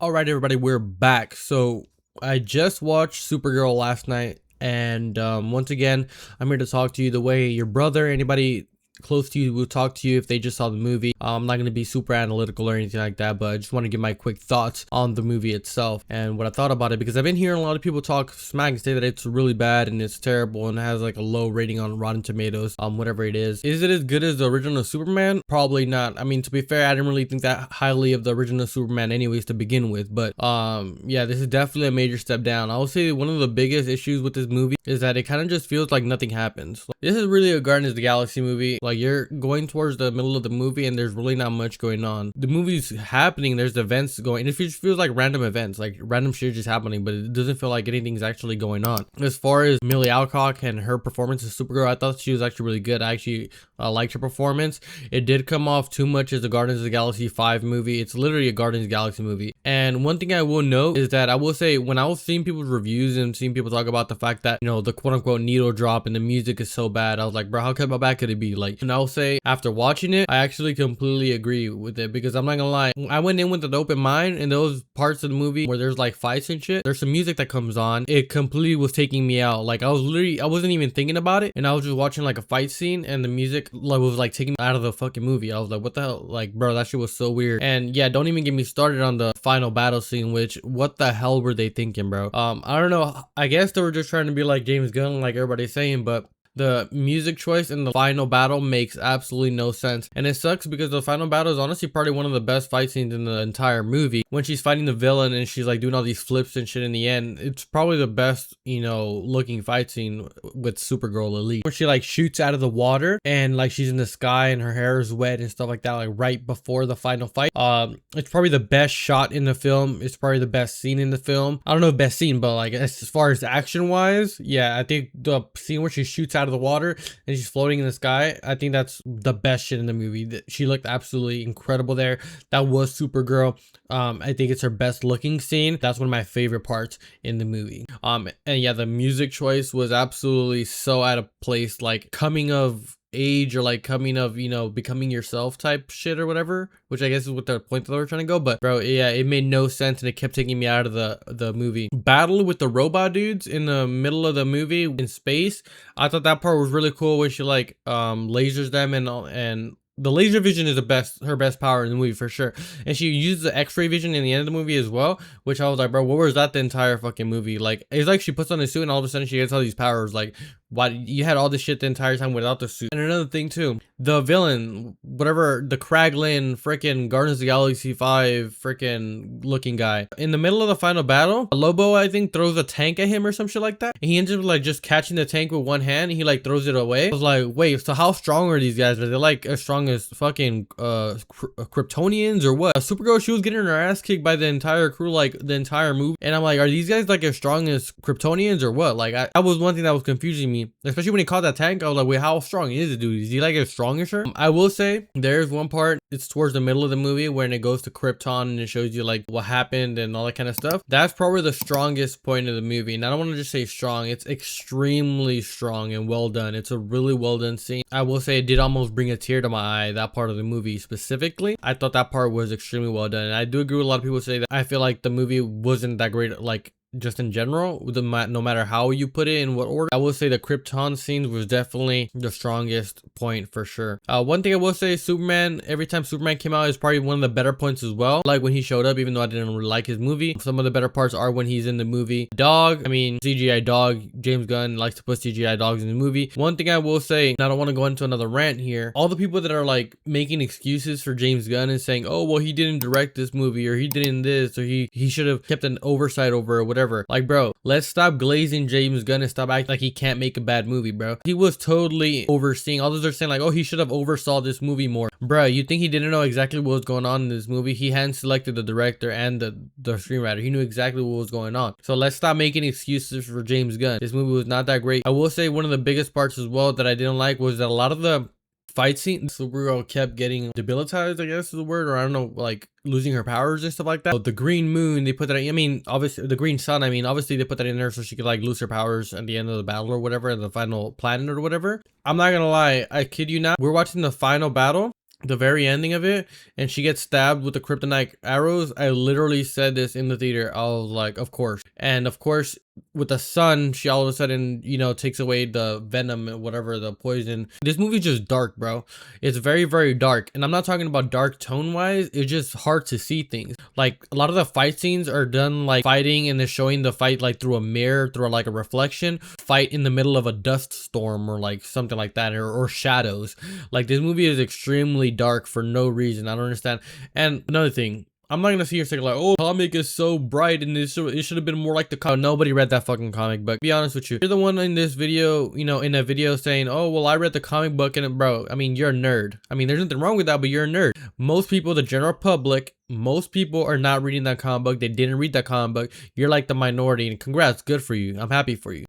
All right, everybody, we're back. So I just watched Supergirl last night, and once again, I'm here to talk to you the way your brother, anybody close to you will talk to you if they just saw the movie. I'm not going to be super analytical or anything like that, but I just want to give my quick thoughts on the movie itself and what I thought about it, because I've been hearing a lot of people talk smack and say that it's really bad and it's terrible and it has like a low rating on Rotten Tomatoes, whatever it is. Is it as good as the original Superman? Probably not. I mean, to be fair, I didn't really think that highly of the original Superman anyways to begin with, but yeah, this is definitely a major step down. I would say one of the biggest issues with this movie is that it kind of just feels like nothing happens. This is really a Guardians of the Galaxy movie. Like, you're going towards the middle of the movie and there's really not much going on. The movie's happening, there's events going, it just feels like random events, like random shit just happening, but it doesn't feel like anything's actually going on. As far as Millie Alcock and her performance as Supergirl, I thought she was actually really good. I actually liked her performance. It did come off too much as a Guardians of the Galaxy 5 movie. It's literally a Guardians of the Galaxy movie. And one thing I will note is that I will say, when I was seeing people's reviews and seeing people talk about the fact that, you know, the quote unquote needle drop and the music is so bad, I was like, bro, how bad could it be? Like, and I'll say after watching it, I actually completely agree with it, because I'm not gonna lie, I went in with an open mind, and those parts of the movie where there's like fights and shit, there's some music that comes on, it completely was taking me out. Like, I wasn't even thinking about it, and I was just watching like a fight scene, and the music was like taking me out of the fucking movie. I was like, what the hell? Like, bro, that shit was so weird. And yeah, don't even get me started on the final battle scene, which, what the hell were they thinking, bro? I don't know, I guess they were just trying to be like James Gunn, like everybody's saying, but the music choice in the final battle makes absolutely no sense. And it sucks because the final battle is honestly probably one of the best fight scenes in the entire movie. When she's fighting the villain and she's like doing all these flips and shit in the end, it's probably the best, you know, looking fight scene with Supergirl Elite. Where she like shoots out of the water and like she's in the sky and her hair is wet and stuff like that, like right before the final fight. It's probably the best shot in the film. It's probably the best scene in the film. I don't know if best scene, but like as far as action wise, yeah, I think the scene where she shoots out of the water and she's floating in the sky, I think that's the best shit in the movie. She looked absolutely incredible there. That was Supergirl. I think it's her best looking scene. That's one of my favorite parts in the movie. And yeah, the music choice was absolutely so out of place, like coming of age or like coming of, you know, becoming yourself type shit or whatever, which I guess is what the point that they were trying to go. But bro, yeah, it made no sense and it kept taking me out of the movie. Battle with the robot dudes in the middle of the movie in space, I thought that part was really cool when she like lasers them, and the laser vision is her best power in the movie for sure. And she uses the x-ray vision in the end of the movie as well, which I was like, bro, what was that the entire fucking movie? Like, it's like she puts on a suit and all of a sudden she gets all these powers. Like, why you had all this shit the entire time without the suit? And another thing too, the villain, whatever, the Kraglin freaking Guardians of the Galaxy 5 freaking looking guy, in the middle of the final battle, Lobo I think throws a tank at him or some shit like that, and he ends up like just catching the tank with one hand and he like throws it away. I was like, wait, so how strong are these guys? Are they like as strong as fucking Kryptonians or what? Supergirl, she was getting her ass kicked by the entire crew like the entire movie, and I'm like, are these guys like as strong as Kryptonians or what? Like, that was one thing that was confusing me, especially when he caught that tank. I was like, wait, how strong is it, dude? Is he like as strong as her? I will say there's one part, it's towards the middle of the movie when it goes to Krypton and it shows you like what happened and all that kind of stuff. That's probably the strongest point of the movie, and I don't want to just say strong, it's extremely strong and well done. It's a really well done scene. I will say it did almost bring a tear to my eye, that part of the movie specifically. I thought that part was extremely well done, and I do agree with a lot of people say that I feel like the movie wasn't that great, like just in general, no matter how you put it in what order. I will say the Krypton scenes was definitely the strongest point for sure. One thing I will say, Superman, every time Superman came out is probably one of the better points as well. Like when he showed up, even though I didn't really like his movie, some of the better parts are when he's in the movie. Dog, I mean, CGI dog, James Gunn likes to put CGI dogs in the movie. One thing I will say, and I don't want to go into another rant here, all the people that are like making excuses for James Gunn and saying, oh well, he didn't direct this movie, or he didn't this, or he should have kept an oversight over it, whatever. Like, bro, let's stop glazing James Gunn and stop acting like he can't make a bad movie, bro. He was totally overseeing. Others are saying like, oh, he should have oversaw this movie more. Bro, you think he didn't know exactly what was going on in this movie? He hadn't selected the director and the screenwriter. He knew exactly what was going on. So let's stop making excuses for James Gunn. This movie was not that great. I will say one of the biggest parts as well that I didn't like was that a lot of the fight scene, Supergirl kept getting debilitized, I guess is the word, or I don't know, like losing her powers and stuff like that. The green moon, they put that, I mean, obviously the green sun, I mean, obviously they put that in there so she could like lose her powers at the end of the battle or whatever, the final planet or whatever. I'm not gonna lie, I kid you not, we're watching the final battle the very ending of it, and she gets stabbed with the kryptonite arrows. I literally said this in the theater. I was like, of course. And of course, with the sun, she all of a sudden, you know, takes away the venom and whatever, the poison. This movie's just dark, bro. It's very, very dark. And I'm not talking about dark tone wise. It's just hard to see things. Like, a lot of the fight scenes are done like fighting, and they're showing the fight like through a mirror, through like a reflection. Fight in the middle of a dust storm or like something like that, or shadows. Like, this movie is extremely dark for no reason. I don't understand. And another thing, I'm not gonna see here saying like, oh, comic is so bright and it should have been more like the comic. Nobody read that fucking comic book. Be honest with you, you're the one in this video, you know, in a video saying, oh, well, I read the comic book, and bro, I mean, you're a nerd. I mean, there's nothing wrong with that, but you're a nerd. Most people, the general public, most people are not reading that comic book. They didn't read that comic book. You're like the minority, and congrats, good for you. I'm happy for you.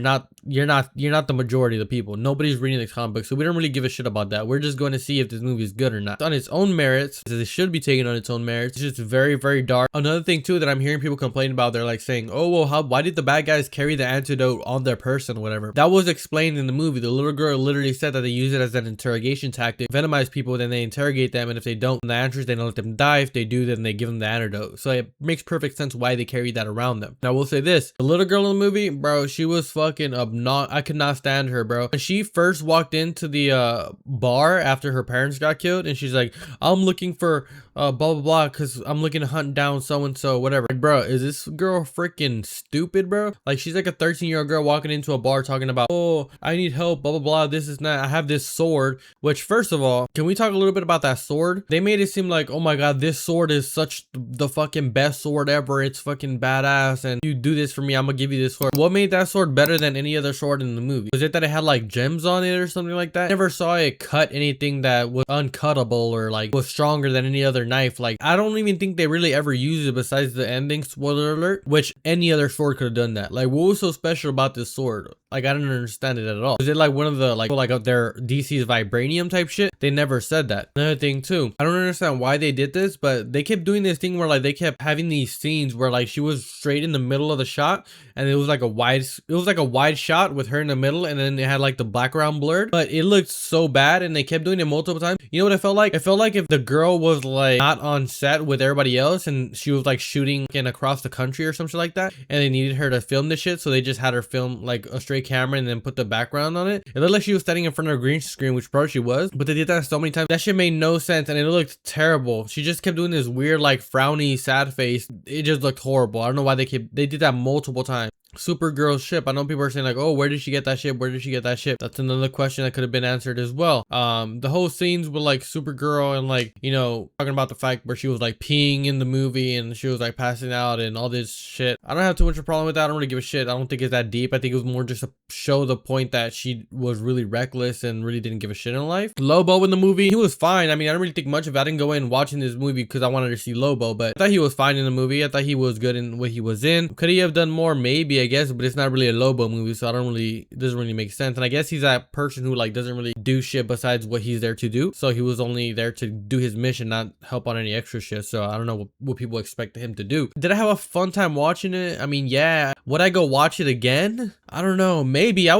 You're not the majority of the people. Nobody's reading the comic book, so we don't really give a shit about that. We're just going to see if this movie is good or not. It's on its own merits, as it should be taken on its own merits. It's just very, very dark. Another thing too that I'm hearing people complain about, they're like saying, oh, well, why did the bad guys carry the antidote on their person, whatever. That was explained in the movie. The little girl literally said that they use it as an interrogation tactic. Venomize people, then they interrogate them, and if they don't, the answers, they don't let them die. If they do, then they give them the antidote. So it makes perfect sense why they carry that around them. Now, I will say this, the little girl in the movie, bro, she was fucking obnoxious. I could not stand her, bro. When she first walked into the bar after her parents got killed, and she's like, I'm looking for blah blah blah, because I'm looking to hunt down so and so, whatever. Like, bro, is this girl freaking stupid, bro? Like, she's like a 13-year-old girl walking into a bar talking about, oh, I need help, blah blah blah, this is not, I have this sword. Which, first of all, can we talk a little bit about that sword? They made it seem like, oh my god, this sword is such the fucking best sword ever, it's fucking badass, and you do this for me, I'm gonna give you this sword. What made that sword better than any other sword in the movie? Was it that it had like gems on it or something like that? I never saw it cut anything that was uncuttable or like was stronger than any other knife. Like, I don't even think they really ever used it besides the ending, spoiler alert, which any other sword could have done that. Like, what was so special about this sword? Like, I didn't understand it at all. Was it like one of the like their DC's vibranium type shit? They never said that. Another thing too, I don't understand why they did this, but they kept doing this thing where like they kept having these scenes where like she was straight in the middle of the shot, and it was like a wide shot with her in the middle, and then it had like the background blurred, but it looked so bad, and they kept doing it multiple times. You know what it felt like? It felt like if the girl was like not on set with everybody else, and she was like shooting in across the country or something like that, and they needed her to film this shit, so they just had her film like a straight camera and then put the background on it. It looked like she was standing in front of a green screen, which probably she was, but they did that so many times. That shit made no sense, and it looked terrible. She just kept doing this weird like frowny sad face. It just looked horrible. I don't know why they did that multiple times. Supergirl's ship, I know people are saying like, oh, where did she get that ship? Where did she get that ship? That's another question that could have been answered as well. The whole scenes with like Supergirl and like, you know, talking about the fact where she was like peeing in the movie and she was like passing out and all this shit. I don't have too much of a problem with that. I don't really give a shit. I don't think it's that deep. I think it was more just to show the point that she was really reckless and really didn't give a shit in life. Lobo in the movie, he was fine. I mean, I don't really think much of it. I didn't go in watching this movie because I wanted to see Lobo, but I thought he was fine in the movie. I thought he was good in what he was in. Could he have done more? Maybe, I guess, but it's not really a Lobo movie, so it doesn't really make sense. And I guess he's that person who like doesn't really do shit besides what he's there to do, so he was only there to do his mission, not help on any extra shit. So I don't know what people expect him to do. Did I have a fun time watching it? I mean, yeah. Would I go watch it again? I don't know. Maybe I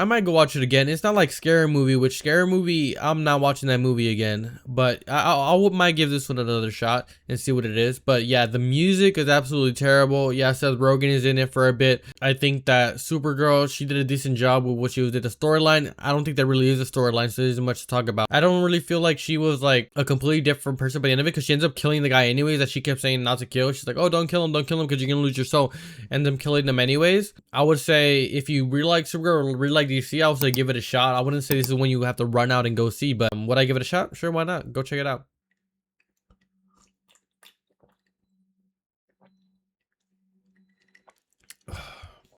might go watch it again. It's not like Scary Movie, which Scary Movie, I'm not watching that movie again, but I might give this one another shot and see what it is. But yeah, the music is absolutely terrible. Yeah, Seth Rogen is in it for a bit. I think that Supergirl, she did a decent job with what she did. The storyline, I don't think there really is a storyline, so there isn't much to talk about. I don't really feel like she was like a completely different person by the end of it, because she ends up killing the guy anyways that she kept saying not to kill. She's like, oh, don't kill him because you're gonna lose your soul, and them killing them anyways. I would say if you really like Supergirl or really like DC, I would say give it a shot. I wouldn't say this is one you have to run out and go see, but would I give it a shot? Sure, why not? Go check it out.